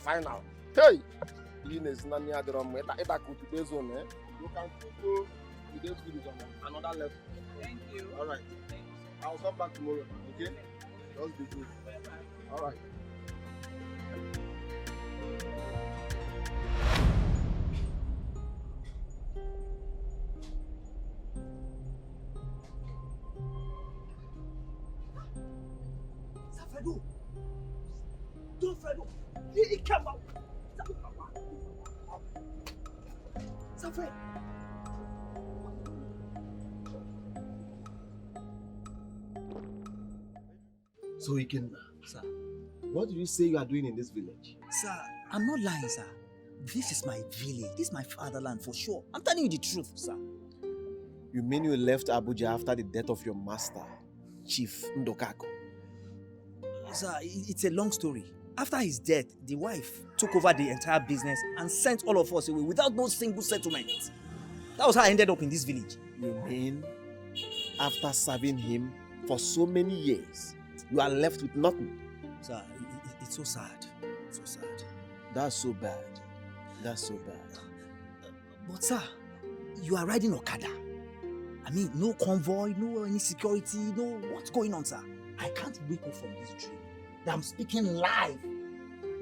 final. Hey! Ines Nani Adrom, Eda Kutude zone, eh? You can go to this village on another level. Thank you. Alright. I'll come back tomorrow, okay? Just be good. Alright. Safredo! Don't Fredo! He came out! Safred! So Ikenna, Sir. what did you say you are doing in this village? Sir, I'm not lying, sir. This is my village. This is my fatherland for sure. I'm telling you the truth, sir. You mean you left Abuja after the death of your master, Chief Ndokako? Sir, it's a long story. After his death, the wife took over the entire business and sent all of us away without no single settlement. That was how I ended up in this village. You mean after serving him for so many years, you are left with nothing? Sir, it's so sad. So sad. That's so bad. That's so bad. But sir, you are riding Okada. I mean, no convoy, no any security, no what's going on, sir? I can't wake up from this dream that I'm speaking live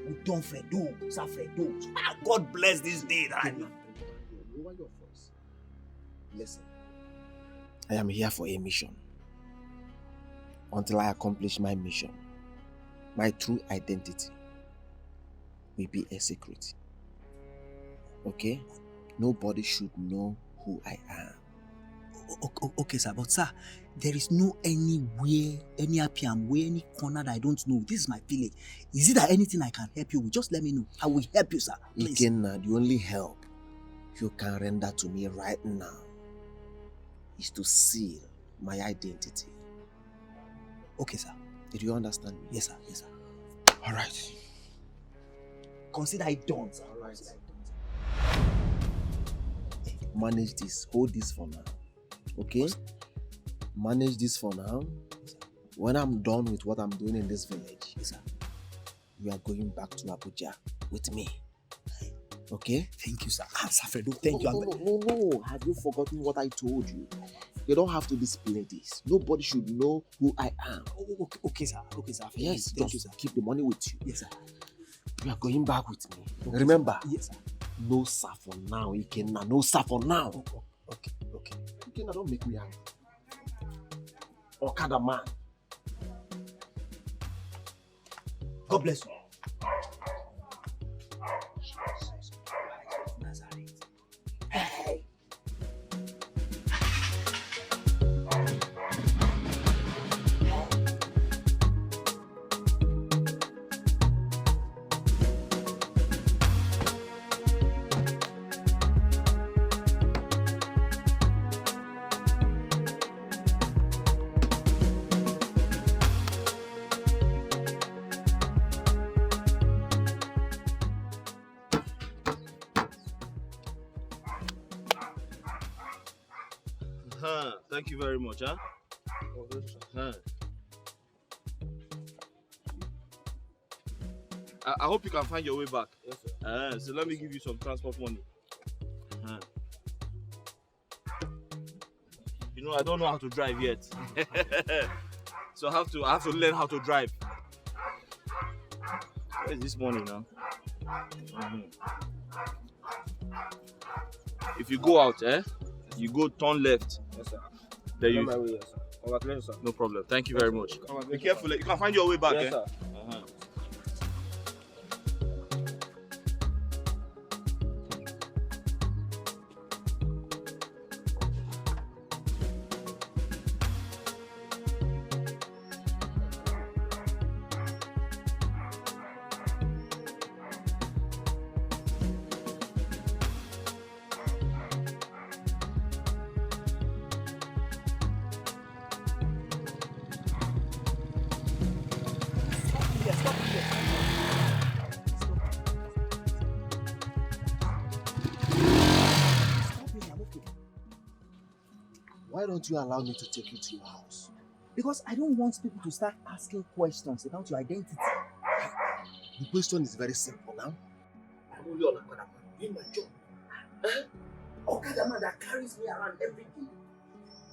with Don Fredo, Sir Fredo. God bless this day that I know. Lower your voice. Listen, I am here for a mission. Until I accomplish my mission, my true identity will be a secret. Okay? Nobody should know who I am. Okay, sir, but sir, there is no anywhere, any APM, where any corner that I don't know. This is my village. Is it that anything I can help you with? Just let me know. I will help you, sir. Please. Ikenna, the only help you can render to me right now is to seal my identity. Okay, sir. Did you understand me? Yes, sir. Yes, sir. All right. Consider it done, sir. All right. Manage this. Hold this for now. Okay? Manage this for now. When I'm done with what I'm doing in this village, Yes, sir. we are going back to Abuja with me. Okay? Thank you, sir. Sir Fredo, thank you. No. Have you forgotten what I told you? You don't have to display this. Nobody should know who I am. Okay, sir. Okay, sir. Yes, thank you, just sir. keep the money with you. Yes, sir. You are going back with me. Okay, Remember, yes, sir. no sir for now, Ikenna. No sir for now. Okay. Ikenna, don't make me angry. Okada man. God bless you. Hey. Thank you very much, huh? I hope you can find your way back. Yes, sir. So let me give you some transport money. You know, I don't know how to drive yet. So I have to learn how to drive. Where is this money now? If you go out, you go turn left. Yes, sir. There you. My way, yes, sir. Congratulations, sir. No problem. Thank you very much. Be careful. You can find your way back. Yes, sir. Why don't you allow me to take you to your house? Because I don't want people to start asking questions about your identity. The question is very simple now. I'm only on Okada man doing my job. Okada man that carries me around every day.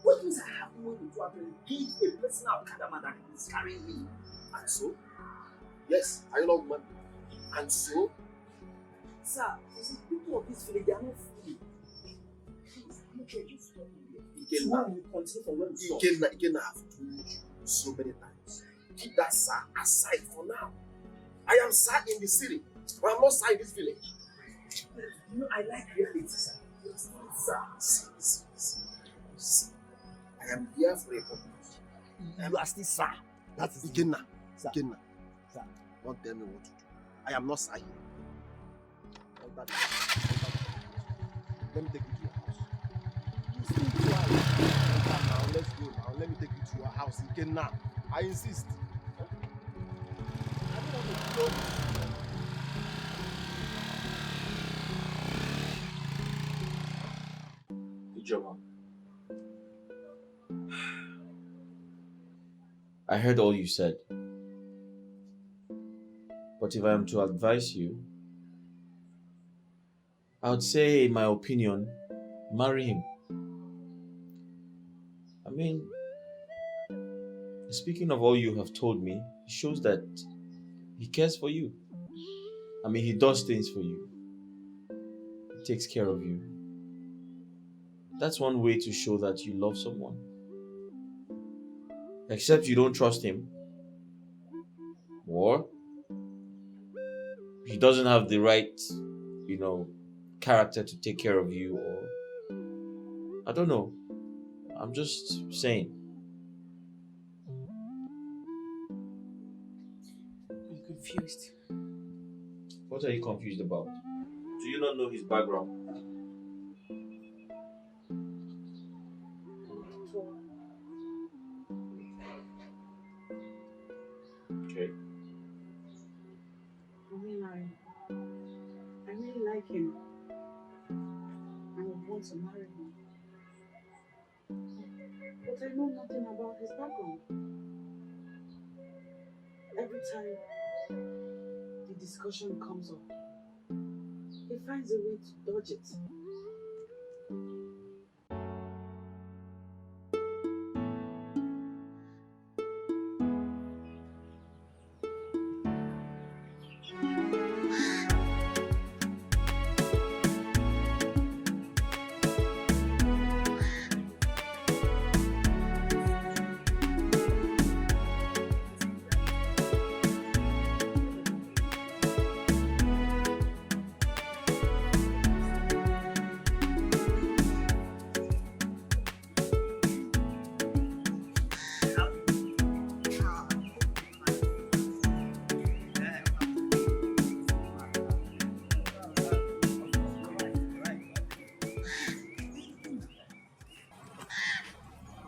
What means I have money to engage a personal Okada man that is carrying me? And so? Yes, I love money. And so? Sir, you see, people of this village, they are not free. Please, I'm not sure you stop me here. Tomorrow we continue from where we stop. Again, I have told you so many times. Keep that sir aside for now. I am sir in the city, but I'm not sir in this village. You know, I like reality, sir. Sir. See. I am here for a purpose. You are still sir. That is Ikenna. Sir. Ikenna. Sir. Don't tell me what to do. I am not sir here. Let me take you to your house. You stay quiet. Now, let's go now. Let me take you to your house. Ikenna. I insist. I don't want to go. Ijoma, I heard all you said. But if I am to advise you, I would say, in my opinion, marry him. I mean, speaking of all you have told me, it shows that he cares for you. I mean, he does things for you. He takes care of you. That's one way to show that you love someone. Except you don't trust him, or he doesn't have the right, character to take care of you, or I don't know. I'm just saying. I'm confused. What are you confused about? Do you not know his background? Okay. I really like him. I would want to marry him. But I know nothing about his background. Every time the discussion comes up, he finds a way to dodge it.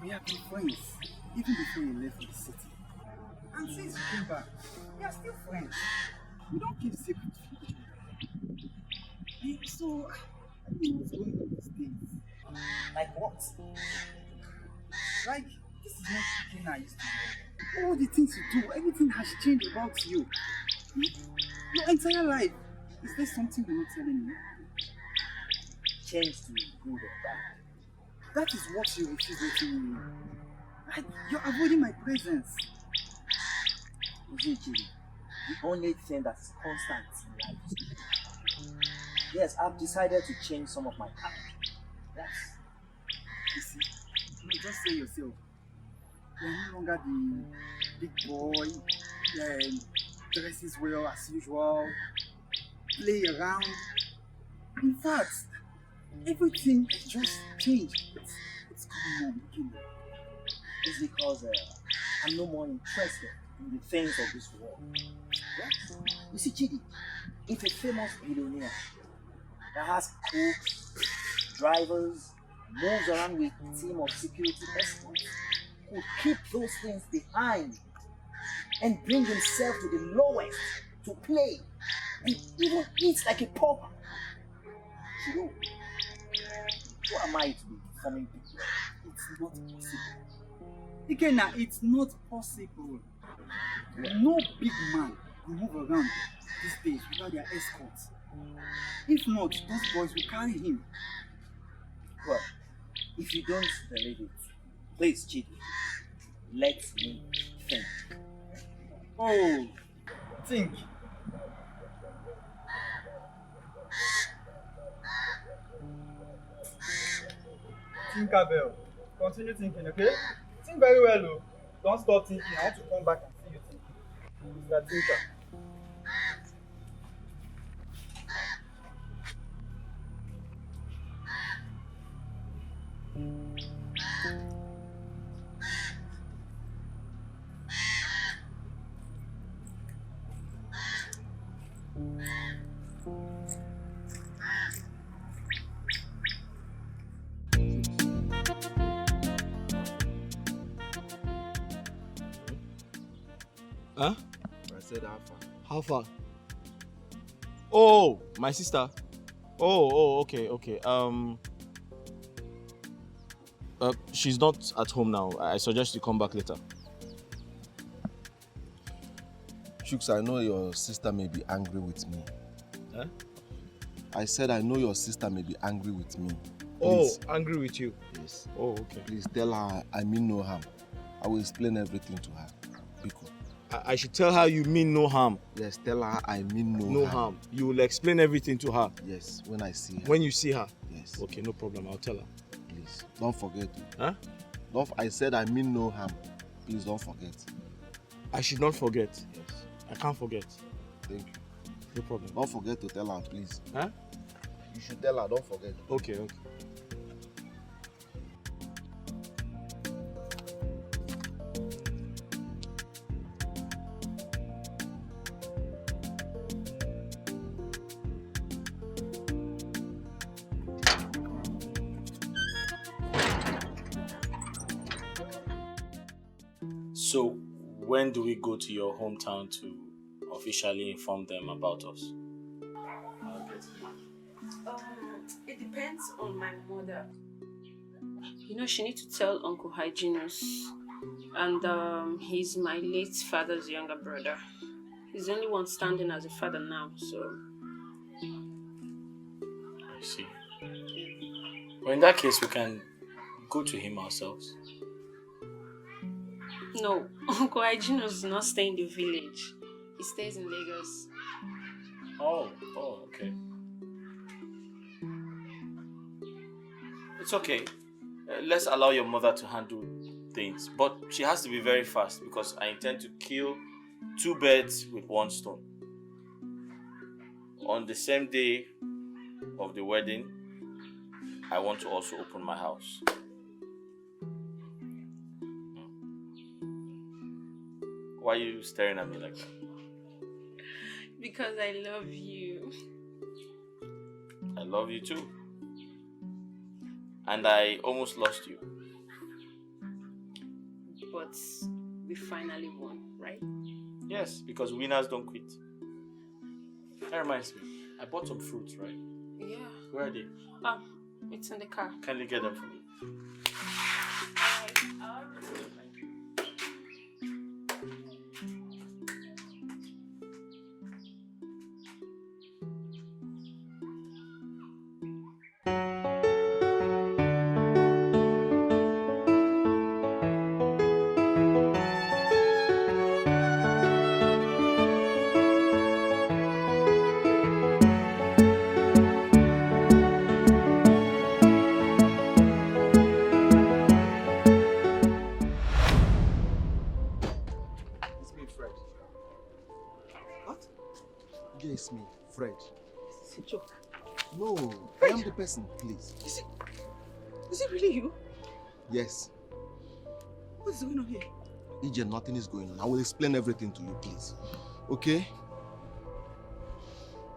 We have been friends, even before you left the city. And since you came back, we are still friends. We don't keep secrets from each other. So, I don't know what's going on these days. Like what? Like, this is not the thing I used to know. All the things you do, everything has changed about you. Your entire life. Is there something you're not telling me? Changed to good or bad? That is what you refuse letting me know. Like, you're avoiding my presence. Jiri, the only thing that's constant in life is good. Yes, I've decided to change some of my character. Yes. You see, you just say yourself. You're no longer the big boy, dresses well as usual, play around. In fact, everything has just changed. What's going on? It's because I'm no more interested in the things of this world. Yes? You see, Chidi, if a famous billionaire that has cooks, drivers, moves around with a team of security escorts, could keep those things behind and bring himself to the lowest to play and even eat like a pauper, you know, who am I to be forming people? It's not possible. Again, it's not possible. No big man will move around these days without their escorts. If not, those boys will carry him. Well, if you don't believe it, please, Chidi, let me think. Oh, think. Think, Abel. Continue thinking, okay? Think very well, oh. Don't stop thinking. I want to come back and see you thinking. Mr. Thinker. Huh? I said how far? How far? Oh, my sister. Oh, okay. She's not at home now. I suggest you come back later. Shooks, I know your sister may be angry with me. Huh? I said I know your sister may be angry with me. Oh, Please. angry with you. Yes. Oh, okay. Please tell her I mean no harm. I will explain everything to her. Biko. I should tell her you mean no harm. Yes, tell her I mean no No harm. You will explain everything to her. Yes, when I see her. When you see her. Yes. Okay, no problem. I'll tell her. Please, don't forget. Huh? I said I mean no harm. Please don't forget. I should not forget. Yes. I can't forget. Thank you. No problem. Don't forget to tell her, please. Huh? You should tell her, don't forget. Okay. So, when do we go to your hometown to officially inform them about us? It depends on my mother. You know, she needs to tell Uncle Hyginus. And he's my late father's younger brother. He's the only one standing as a father now, so... I see. Well, in that case, we can go to him ourselves. No, Uncle Hyginus does not stay in the village. He stays in Lagos. Oh, okay. It's okay. Let's allow your mother to handle things. But she has to be very fast because I intend to kill 2 birds with 1 stone. On the same day of the wedding, I want to also open my house. Why are you staring at me like that? Because I love you. I love you too. And I almost lost you. But we finally won, right? Yes, because winners don't quit. That reminds me, I bought some fruits, right? Yeah. Where are they? It's in the car. Kindly get them for me. It's me, Fred. It's a joke. No, Fred. I am the person, please. Is it really you? Yes. What is going on here? EJ, nothing is going on. I will explain everything to you, please. Okay?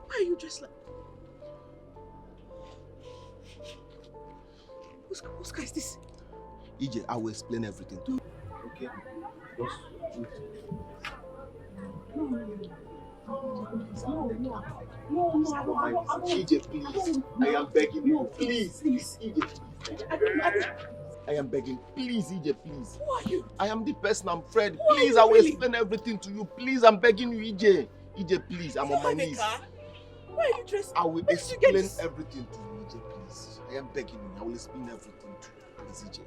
Why are you dressed like... Whose car is this? EJ, I will explain everything to you. Okay? Just EJ, please. I am begging you. Please, EJ. I am begging. Please, EJ, please. Who are you? I am the person. I'm Fred. Please, I will explain everything to you. Please, I'm begging you, EJ. EJ, please, I'm You on my have a knees. car? Why are you dressed? I will Where did you get explain this? everything to you, EJ, please. I am begging you. I will explain everything to you, please, EJ.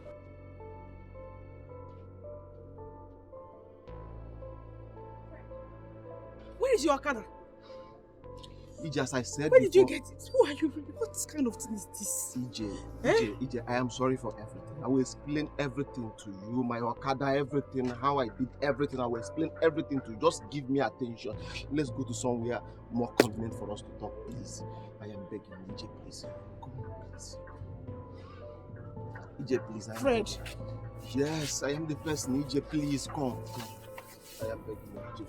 Where is your Okada? EJ, as I said Where did you before, get it? Who are you? What kind of thing is this? EJ, I am sorry for everything. I will explain everything to you, my Okada, everything, how I did everything. I will explain everything to you. Just give me attention. Let's go to somewhere more convenient for us to talk, please. I am begging you, EJ, please. Come on, please. EJ, please. Fred. Yes, I am the person. EJ, please, come. I am begging you, EJ.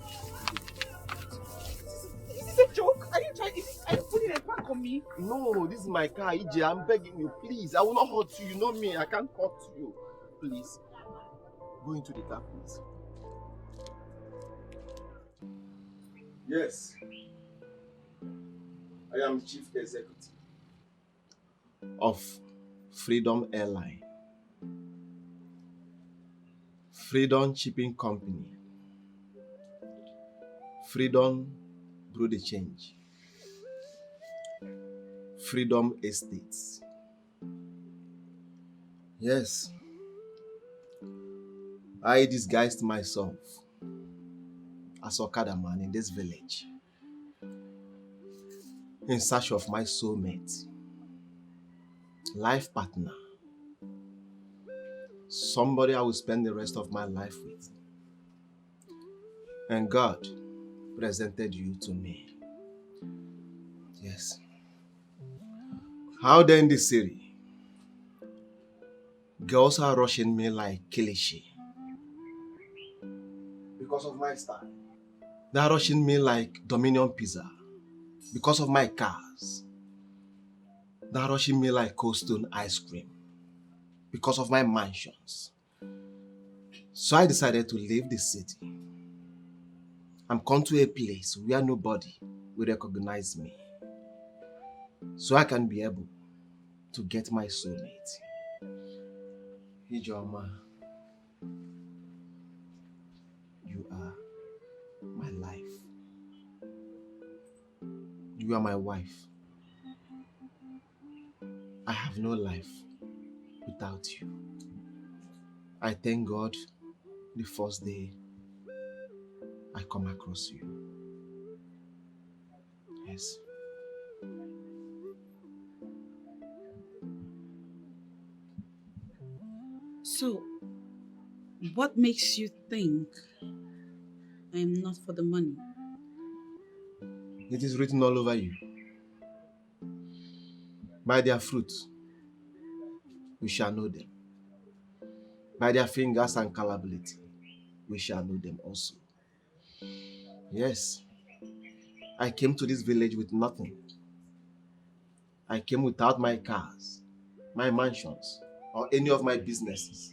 Is this a joke? Are you putting a prank on me? No, this is my car, EJ. I'm begging you, please. I will not hurt you. You know me. I can't hurt you. Please. Go into the car, please. Yes. I am Chief Executive of Freedom Airline, Freedom Shipping Company, Freedom Brew the Change, Freedom Estates. Yes, I disguised myself as Okada man in this village in search of my soulmate, life partner, somebody I will spend the rest of my life with. And God presented you to me. Yes. Out there in the city, girls are rushing me like Kilishi because of my style. They are rushing me like Dominion Pizza because of my cars. They are rushing me like Cold Stone ice cream because of my mansions. So I decided to leave the city and come to a place where nobody will recognize me, so I can be able to get my soulmate. Ijoma, you are my life. You are my wife. I have no life without you. I thank God the first day I come across you. Yes. So, what makes you think I am not for the money? It is written all over you. By their fruits, we shall know them. By their fingers and calibrity, we shall know them also. Yes, I came to this village with nothing. I came without my cars, my mansions, or any of my businesses.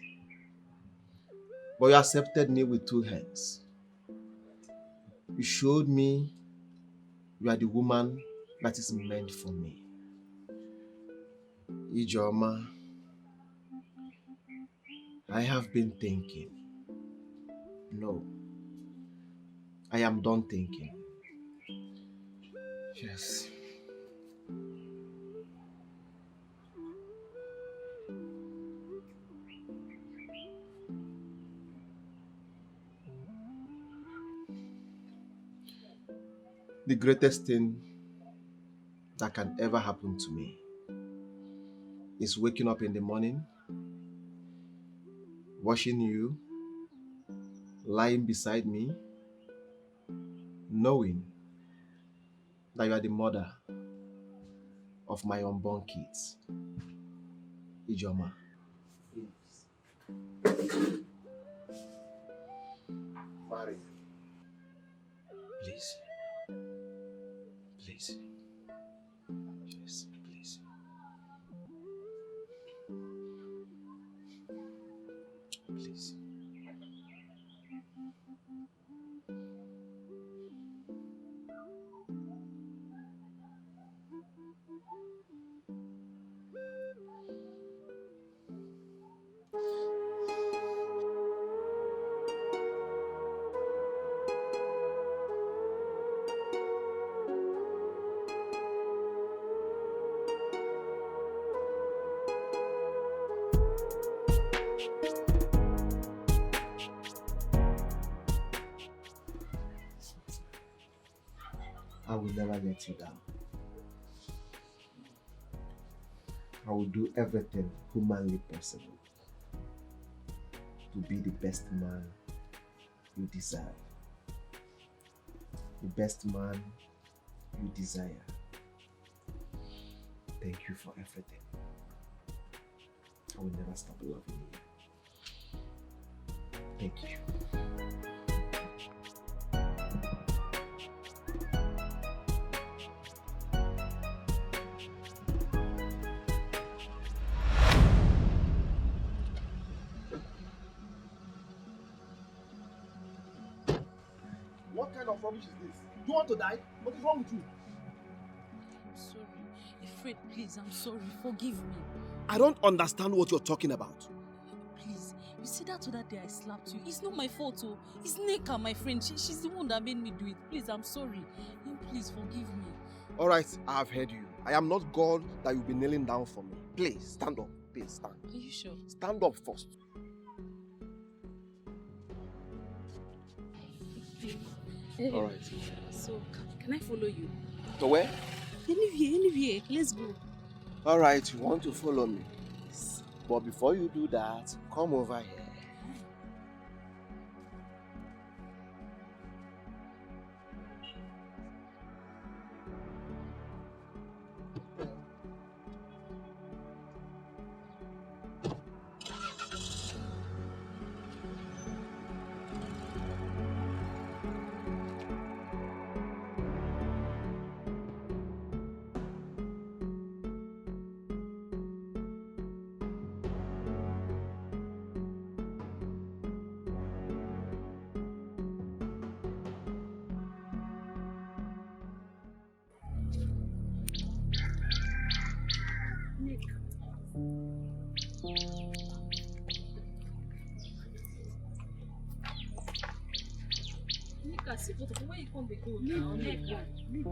But you accepted me with two hands. You showed me you are the woman that is meant for me. Ijoma, I have been thinking. No, I am done thinking. Yes. The greatest thing that can ever happen to me is waking up in the morning, watching you, lying beside me, knowing that you are the mother of my unborn kids. Ijoma. Marry. Please. Please. Yes, please. Please. will never let you down. I will do everything humanly possible to be the best man you deserve. The best man you desire. Thank you for everything. I will never stop loving you. Thank you. What kind of rubbish is this? You want to die? What is wrong with you? I'm sorry. Fred, please, I'm sorry. Forgive me. I don't understand what you're talking about. Please, you see that other day I slapped you? It's not my fault, oh. It's Neka, my friend. She's the one that made me do it. Please, I'm sorry. Please, forgive me. Alright, I have heard you. I am not God that you'll be kneeling down for me. Please, stand up. Please, stand. Are you sure? Stand up first. Alright. So, can I follow you? To where? Anywhere. Let's go. Alright, you want to follow me? But before you do that, come over here. Where you come go now? You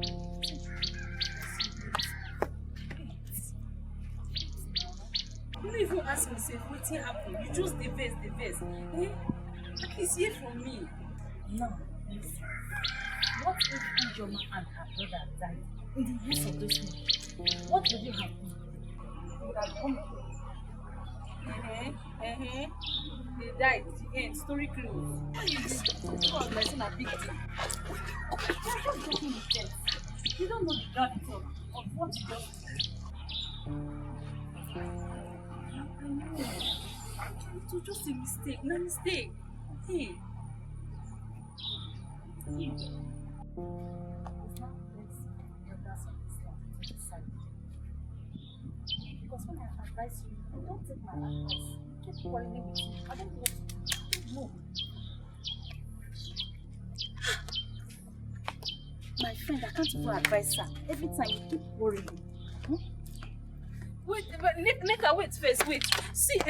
don't even ask yourself what happened. You just the verse. Eh? At least hear from me. No, listen. What if Ijoma and her brother died in the use of those men? What would you have done? You would have come They died. The end. Story closed. It was like a big deal. You're just joking with them. You don't know the gravity of what you just did. I know. It was just a mistake. No mistake. Hey. It's not best elders of Islam to decide. Because when I advise you, don't take my advice. Keep quarreling with me. I don't want to. No. My friend, I can't even advise her. Every time you keep worrying. Wait, but Neka, wait first. Wait. See,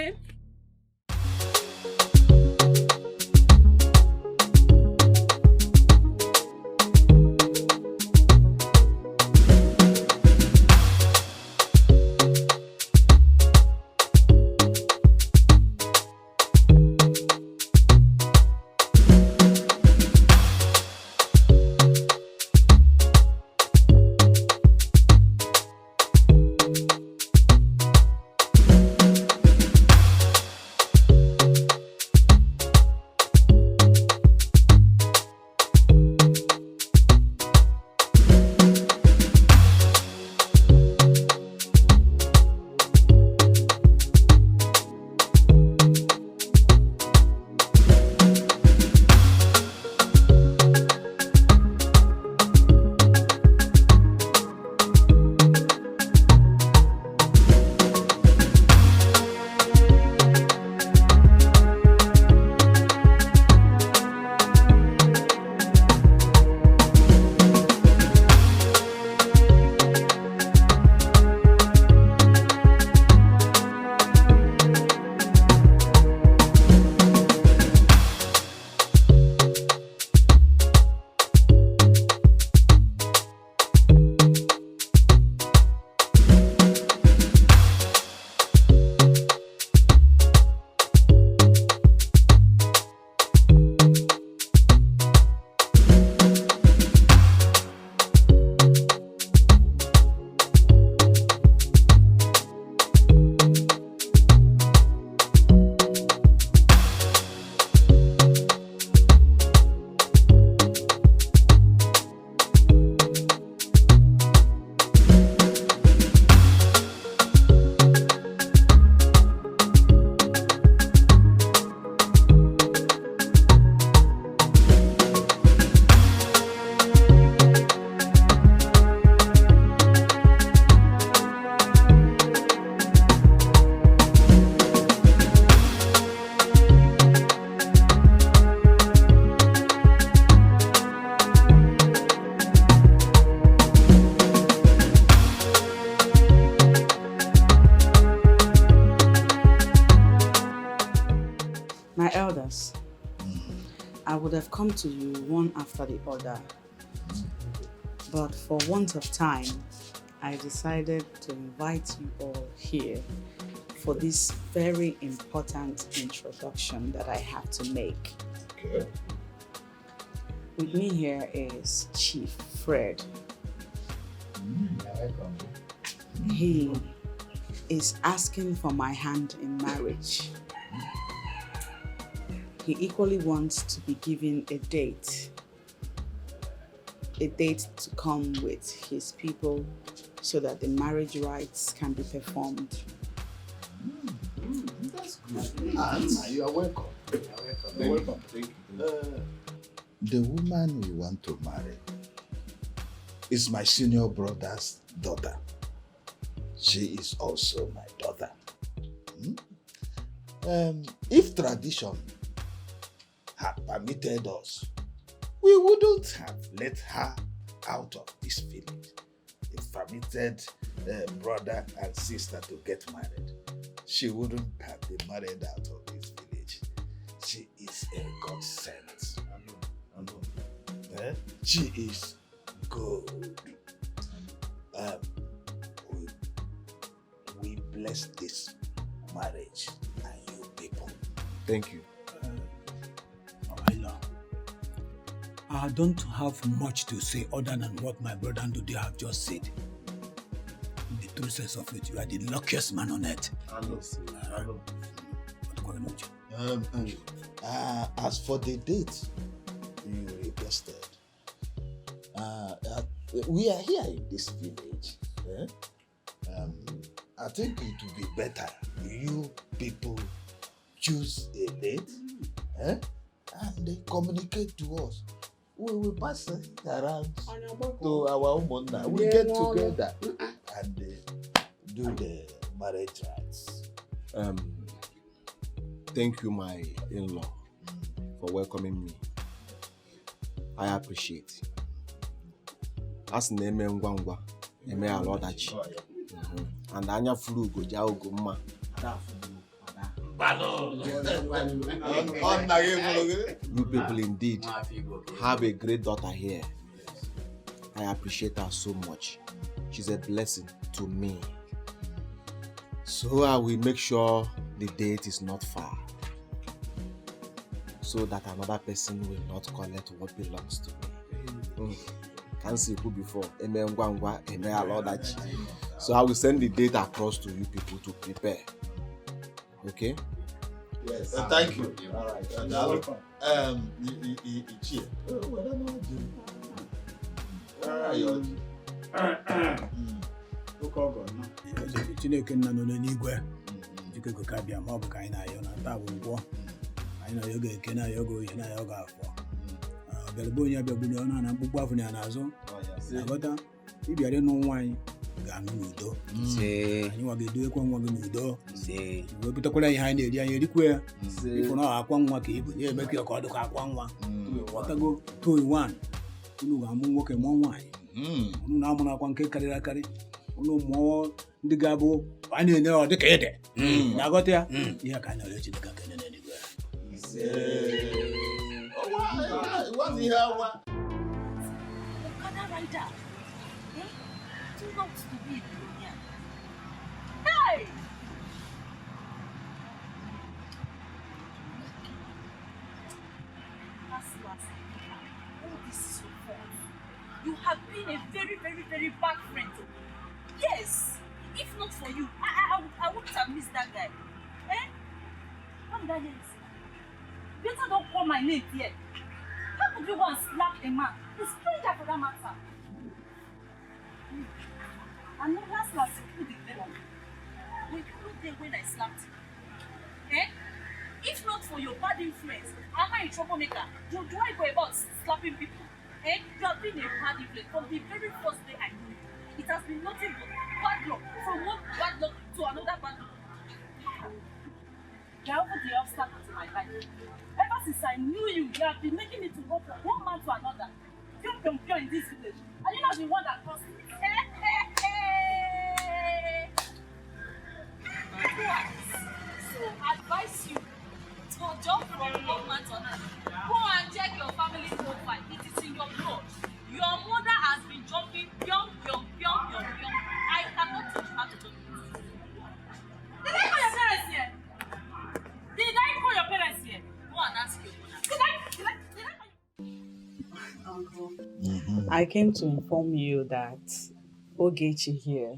come to you one after the other. But for want of time, I decided to invite you all here for this very important introduction that I have to make. Okay. With me here is Chief Fred. He is asking for my hand in marriage. He equally wants to be given a date to come with his people so that the marriage rites can be performed. That's good. And you are welcome. You're welcome. Thank you. The woman we want to marry is my senior brother's daughter. She is also my daughter. If tradition had permitted us, we wouldn't have let her out of this village. If permitted brother and sister to get married, she wouldn't have been married out of this village. She is a godsend. She is good. We bless this marriage and you people. Thank you. I don't have much to say other than what my brother Ndudi have just said. In the true sense of it, you are the luckiest man on earth. As for the date you requested, we are here in this village. I think it would be better you people choose a date and they communicate to us. We will pass it around to our umunna. We get together and do the marriage rites. Thank you, my in-law, for welcoming me. I appreciate. As name ngwangwa, eme alodachi. And anya flu go ja ogo mma. You people indeed have a great daughter here. I appreciate her so much. She's a blessing to me. So I will make sure the date is not far, so that another person will not collect what belongs to me. Can't see who before. So I will send the date across to you people to prepare. Okay? Yes. Thank you. All right. Welcome. Chineke nna nọ n'eluigwe jikeko ka bịa ma ọ bụ ka anyị na-ayọ na taa bụ ngwọ anyị na-ayọ ga-eke na-ayọ ga oyi na-ayọ ga afọ ọbịalụba onye abịagbuni ọnụ na mkpụkpụ afọ ya n'azụ na-aghọta ịbịara ịnụ nwa anyị ga-anụ n'udo anyị nwa ga-edoghekwa nwa gị n'udo wepụtakwara ihe anyị na-eri anyị erikwa ya ịfụ na akwa nwa ka ibu ya eme ka ọ dịka akwa nwa ghọtago 2 in 1 unu ga-amụ nwoke mụọ nwaanyị unu na-amụrụ akwa nke karịrị akarị unu mụọ ndị ga-abụ a na-enye ọ dịka ede na-aghọta ya ihe ka anyị na-arịọ Chineke kene n'eluigwe. Okada rider. Do not to be a billionaire. Hey! Oh, this is your fault. You have been a very, very, very bad friend. Yes. If not for you, I wouldn't have missed that guy. Eh? What did I hear you say? Better don't call my name here. How could you go and slap a man? A stranger for that matter. And no last you put the blame on me. Were you not there when I slapped you? Eh? If not for your bad influence, am I a troublemaker? Do I go about slapping people? Eh? You have been a bad influence from the very first day I knew you. It has been nothing but bad luck. From one bad luck to another bad luck. You are over the obstacle to my life. Ever since I knew you, you have been making me to go from one man to another. You're in this village. Are you not the one that caused it? So I advise you to jump from one man to another. Go and check your family Did I call your parents here? Did I call your parents here? Go and ask your mother. Did I call Uncle, Mhm. I came to inform you that Ogechi here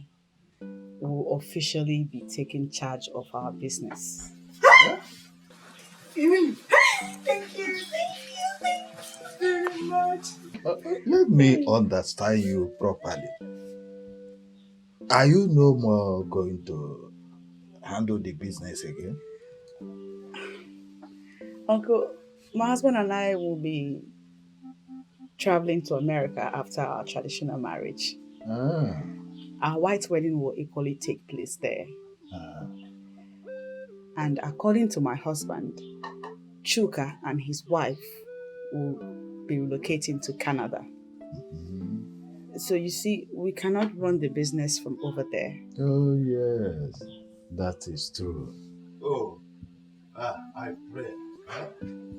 will officially be taking charge of our business. Thank you very much. Let me understand you properly. Are you no more going to handle the business again? Uncle, my husband and I will be traveling to America after our traditional marriage. Ah, Our white wedding will equally take place there. ah. And according to my husband, Chuka and his wife will be relocating to Canada. Mhm. So you see, we cannot run the business from over there. Oh, yes, that is true. Oh, I pray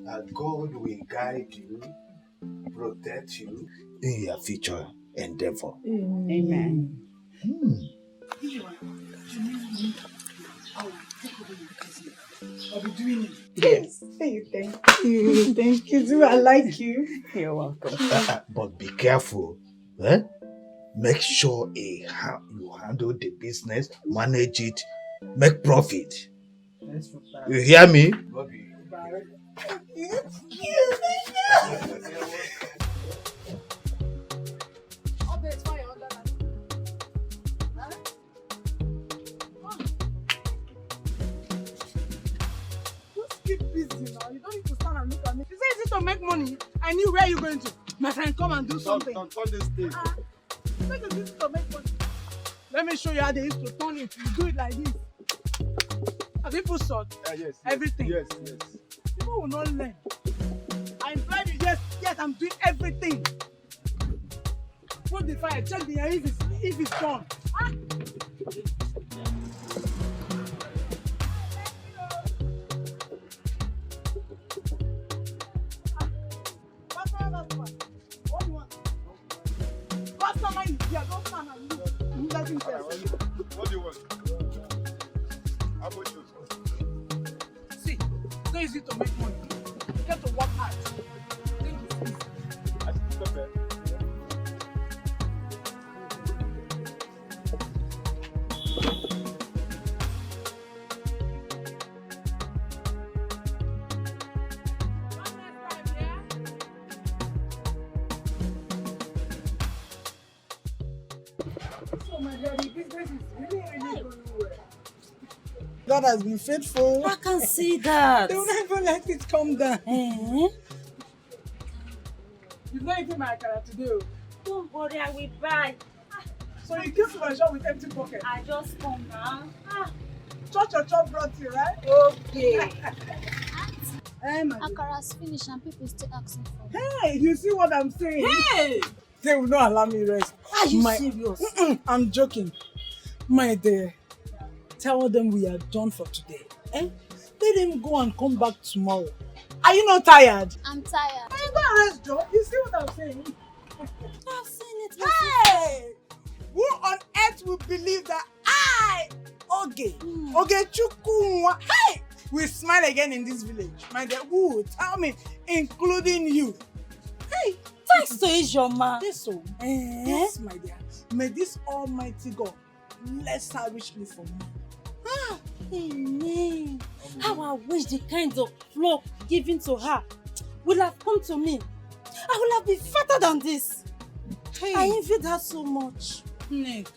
that God will guide you, protect you in your future endeavor. Amen. I'll be doing it. Yes. Hey, thank you. Thank you too. I like you. You're welcome. But be careful. Eh? Make sure you handle the business, manage it, make profit. You hear me? Just keep busy now. You don't need to stand and look at me. You say it's to make money. I knew where you're going to. My friend, come and do something. Turn this thing. Take a visit to make money. Let me show you how they used to turn it. You do it like this. Have you put salt? Yes. Everything. Yes. People will not learn. I invite you. Yes, I'm doing everything. Put the fire. Check the air if it's gone. Ah. What do you want? Customer is here. Don't stand and look. You let him tell you. What do you want? How about you? See, it's not easy to make money. You get to work hard. Think it's easy. I still stop there. So my daddy, business is really going well. God has been faithful. I can see that. They will never let it come down. Eh? You've not eaten my akara today. Oh. Don't worry, I will buy. So you came to my shop with empty pocket. I just come now. Chop brought you, right? Okay. Hey, my dear. Akara's finished and people still asking for it. Hey, you see what I'm saying? Hey! They will not allow me rest. Are you serious? I'm joking. My dear, tell them we are done for today. Eh? Let them go and come back tomorrow. Are you not tired? I'm tired. Hey, go and rest, Joe. You see what I'm saying? I've seen it. Hey! Who on earth will believe that I, Oge Chukunwa, hey, will smile again in this village? My dear, who will tell me, including you? Hey! Thanks to Ijoma. Yes, so. Yes, my dear. May this Almighty God bless her richly for me. Amen. How I wish the kind of flock given to her would have come to me. I would have been fatter than this. Hey. I envied her so much. Neka,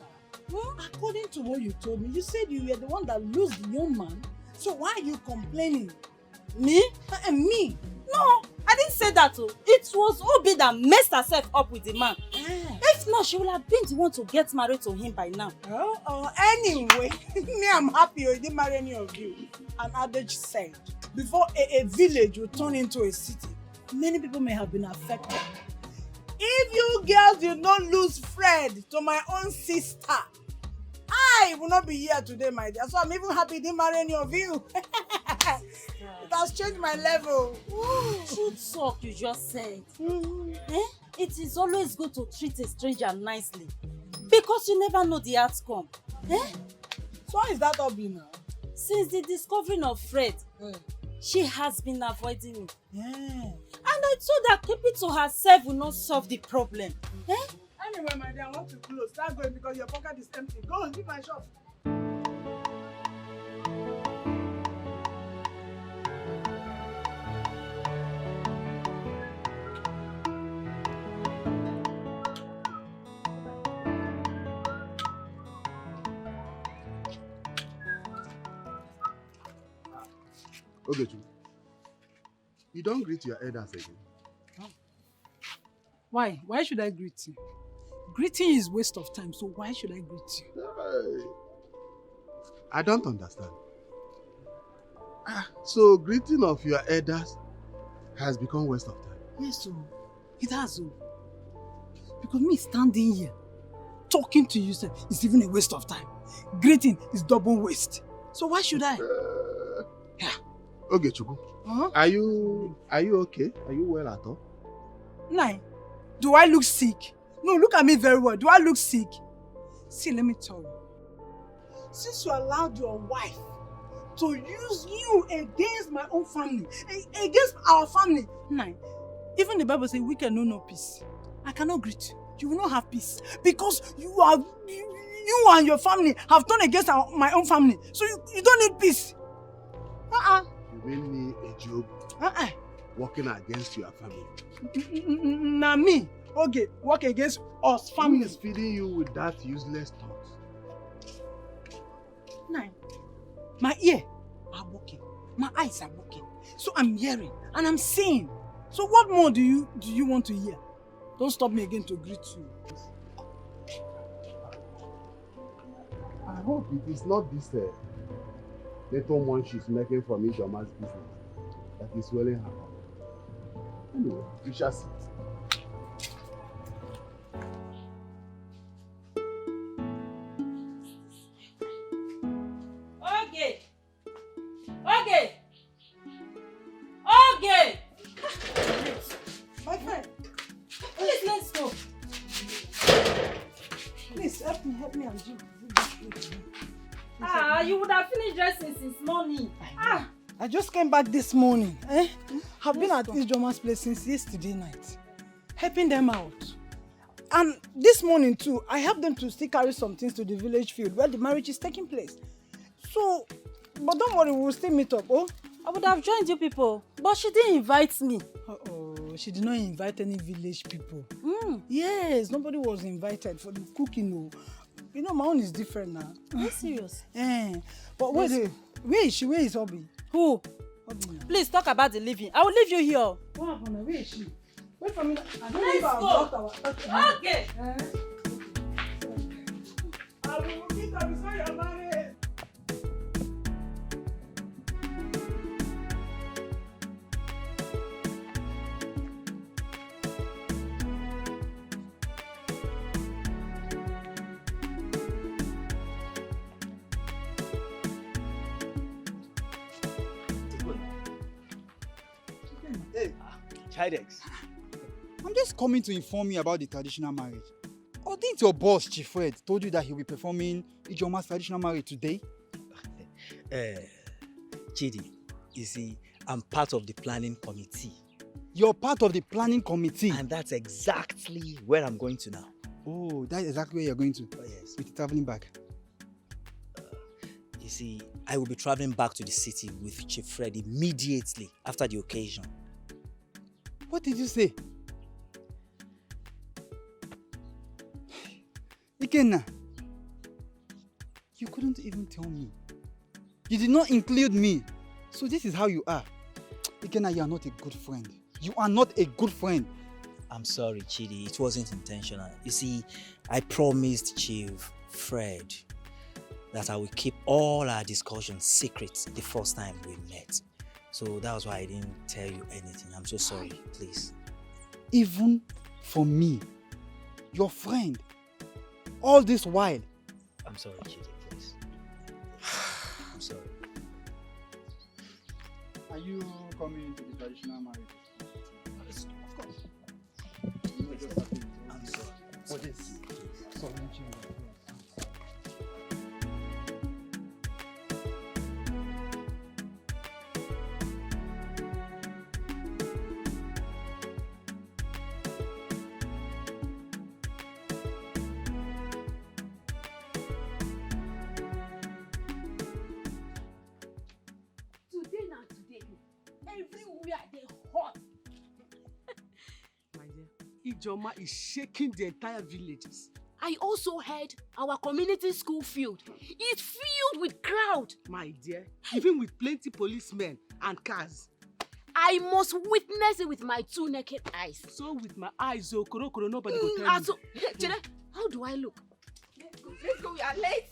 according to what you told me, you said you were the one that lost the young man. So why are you complaining? Me? Me? No, I didn't say that. Oh. It was Obi that messed herself up with the man. If not, she would have been the one to get married to him by now. Anyway, me, I'm happy you didn't marry any of you. An adage said, before a village will turn into a city, many people may have been affected. If you girls did not lose Fred to my own sister, I will not be here today, my dear. So I'm even happy I didn't marry any of you. It has changed my level. Truth talk you just said. It is always good to treat a stranger nicely because you never know the outcome. Eh? So how is that all been now? Since the discovering of Fred, she has been avoiding me. Yeah. And I told her keep it to herself will not solve the problem. Eh? Anyway, my dear, I want to close. Start going because your pocket is empty. Go and leave my shop. Okay, you don't greet your elders again. Why? Why should I greet you? Greeting is waste of time, so why should I greet you? I don't understand. So greeting of your elders has become waste of time. Yes, so it has so. Because me standing here, talking to you, sir, is even a waste of time. Greeting is double waste. So why should I? Yeah. Okay, Chukwu. Are you okay? Are you well at all? Nine. Do I look sick? No, look at me very well. Do I look sick? See, let me tell you. Since you allowed your wife to use you against my own family, against our family, nine. Even the Bible says wicked know no peace. I cannot greet you. You will not have peace because you and your family have turned against my own family. So you don't need peace. You mean me a job working against your family? Now me, okay, work against us family. Who is feeding you with that useless thought? Nine. My ear are working. My eyes are working. So I'm hearing and I'm seeing. So what more do you want to hear? Don't stop me again to greet you. I hope it is not this little one she's making from Ijoma's business that is swelling her up. Anyway, we shall see. Okay. My friend, please let's go. Please help me and you. You would have finished dressing since morning. I just came back this morning. I've been at Ijoma's place since yesterday night, helping them out. And this morning too, I helped them to still carry some things to the village field where the marriage is taking place. So, but don't worry, we'll still meet up. Oh, I would have joined you people, but she didn't invite me. She did not invite any village people. Yes, nobody was invited for the cooking. No. You know, my own is different now. Are you serious? But where is she? Where is Obi? Who? Obi. Please talk about the living. I will leave you here. What happened? Where is she? Wait for me. I don't Let's go. Okay. I will meet her before you're married. Hey, Chidex. I'm just coming to inform you about the traditional marriage. Or didn't your boss, Chief Fred, told you that he'll be performing Ijoma's traditional marriage today? Chidi, you see, I'm part of the planning committee. You're part of the planning committee? And that's exactly where I'm going to now. Oh, that's exactly where you're going to? Oh, yes. With the traveling bag? You see, I will be traveling back to the city with Chief Fred immediately after the occasion. What did you say? Ikenna, you couldn't even tell me. You did not include me. So this is how you are. Ikenna, you are not a good friend. You are not a good friend. I'm sorry, Chidi. It wasn't intentional. You see, I promised Chief Fred that I will keep all our discussions secret the first time we met. So that was why I didn't tell you anything. I'm so sorry, please. Even for me, your friend, all this while. I'm sorry, Chidi, please. I'm sorry. Are you coming to the traditional marriage? Of course. I'm sorry. What is? Sorry, Ijoma is shaking the entire villages. I also heard our community school field is filled with crowd. My dear, even with plenty policemen and cars. I must witness it with my 2 naked eyes. So with my eyes, nobody will tell me. So, Jede, how do I look? Let's go, we are late.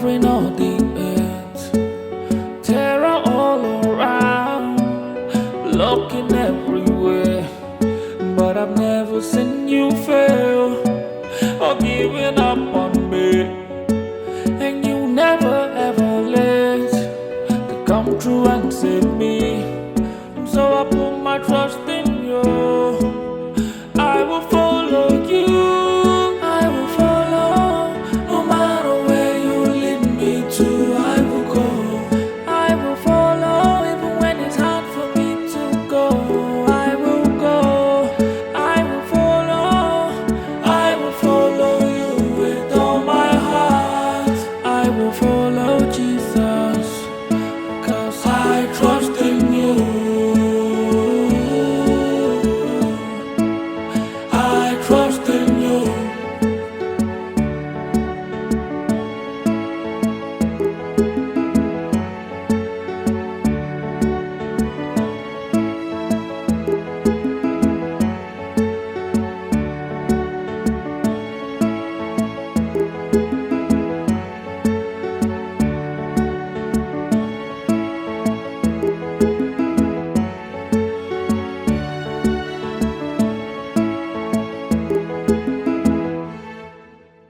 covering all the earth. Terror all around, looking everywhere. But I've never seen you fail or giving up on me. And you never ever let to come through and save me.